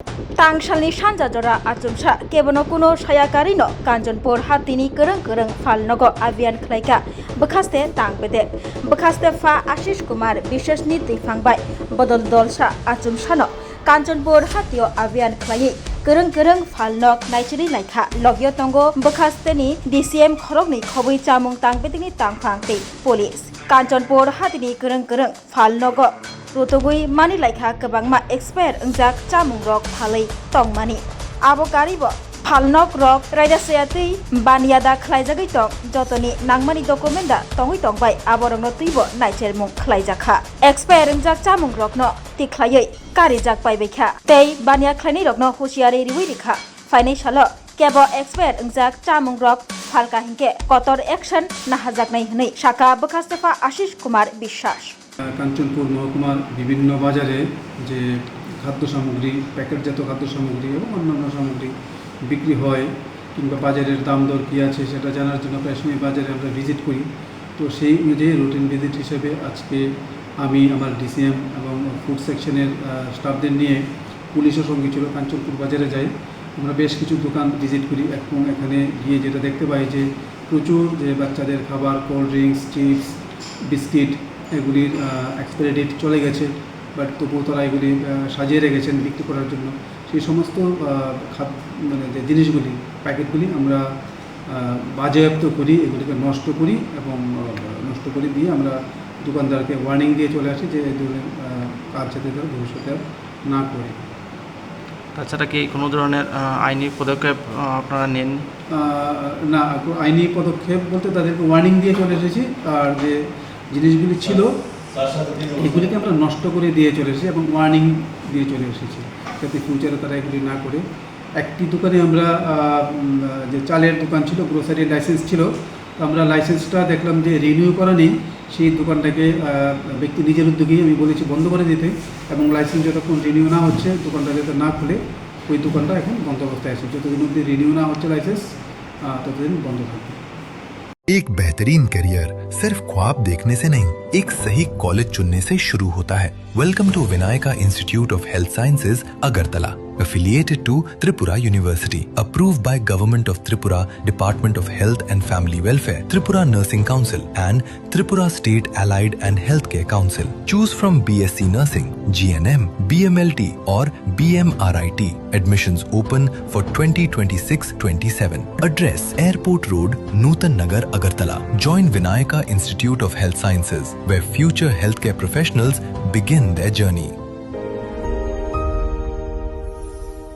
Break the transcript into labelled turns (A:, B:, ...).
A: तांगशालनि सानजाजरा आचुमसा केबनो कुनो सायाकारिनो कांचनपुर हातिनि गोरों गोरों फालनगो अभियान खलायका बखास्ते तांगबेदे बखास्ते फा आशीष कुमार विशेषनि दैफांबाय बदल दलसा आचुमसानो कांचनपुर हातियो अभियान खलायै गोरों गोरों फालनग नायचेरि नायखा लगियो तंगो बखास्तेनि डीसीएम खरगनि खबै चामुं तांगबेदिनि तांफांते पुलिस कांचनपुर हातिनि गोरों गोरों फालनगो रुतुगुई मानि लायखा गोबांमा एक्सपायर अंजाक चामुं रक फालै तंगमानि आबो गारिबो फालनग रक रायदासयातै बानियादा खलायजागै तंग जतनि नांमानि डकुमेन्टदा तंगै तंगबाय आबरंनो तैबो नायचेरमुं खलायजाखा एक्सपायर अंजाक चामुं रकनो तिख्लायै कारिजाक पाइबैखा तै बानिया खलायनै रकनो हुसियारि रिवै रिखा फाइनै सालो केबो एक्सपायर अंजाक चामुं रक फालका हिंके कतर एक्शन नाहाजाकनै हनै शाखा बखास्तेफा आशीष कुमार বিশ্বাস
B: কাঞ্চনপুর মহকুমার বিভিন্ন বাজারে যে খাদ্য সামগ্রী প্যাকেটজাত খাদ্য সামগ্রী এবং অন্যান্য সামগ্রী বিক্রি হয় কিংবা বাজারের দাম দর কী আছে সেটা জানার জন্য প্রায় সময় বাজারে আমরা ভিজিট করি। তো সেই অনুযায়ী রুটিন ভিজিট হিসেবে আজকে আমি আমার ডিসিএম এবং ফুড সেকশনের স্টাফদের নিয়ে পুলিশের সঙ্গে ছিল কাঞ্চনপুর বাজারে যাই। আমরা বেশ কিছু দোকান ভিজিট করি এবং এখানে গিয়ে যেটা দেখতে পাই যে প্রচুর যে বাচ্চাদের খাবার কোল্ড ড্রিঙ্কস চিপস বিস্কিট এগুলির এক্সপায়ারি ডেট চলে গেছে, বাট তবুও তারা এগুলি সাজিয়ে রেখেছেন বিক্রি করার জন্য। সেই সমস্ত মানে যে জিনিসগুলি প্যাকেটগুলি আমরা বাজেয়াপ্ত করি, এগুলিকে নষ্ট করি এবং নষ্ট করে দিয়ে আমরা দোকানদারকে ওয়ার্নিং দিয়ে চলে আসি যে এই ধরনের কাজ যাতে তারা ভবিষ্যতে না করে।
C: তাছাড়া কি কোনো ধরনের আইনি পদক্ষেপ আপনারা নেন?
B: না, আইনি পদক্ষেপ বলতে তাদেরকে ওয়ার্নিং দিয়ে চলে এসেছি। আর যে জিনিসগুলি ছিল এগুলিকে আমরা নষ্ট করে দিয়ে চলে এসেছি এবং ওয়ার্নিং দিয়ে চলে এসেছি যাতে ফিউচারে তারা এগুলি না করে। একটি দোকানে আমরা যে চালের দোকান ছিল, গ্রোসারি লাইসেন্স ছিল, তো আমরা লাইসেন্সটা দেখলাম যে রিনিউ করা নেই। সেই দোকানটাকে ব্যক্তি নিজের উদ্যোগেই আমি বলেছি বন্ধ করে দিতে এবং লাইসেন্স যতক্ষণ রিনিউ না হচ্ছে দোকানটা যাতে না খুলে ওই দোকানটা এখন বন্ধ অবস্থায় আছে। যতদিন অবধি রিনিউ না হচ্ছে লাইসেন্স ততদিন বন্ধ থাকবে।
D: एक बेहतरीन करियर सिर्फ ख्वाब देखने से नहीं, एक सही कॉलेज चुनने से शुरू होता है। Welcome to Vinayaka institute of health sciences Agartala, affiliated to Tripura University, approved by Government of Tripura, Department of Health and Family Welfare, Tripura Nursing Council and Tripura State Allied and Healthcare Council. Choose from BSc Nursing, GNM, BMLT or BMRIT. Admissions open for 2026-27. Address Airport Road, Nutan Nagar, Agartala. Join Vinayaka Institute of Health Sciences, where future healthcare professionals begin their journey.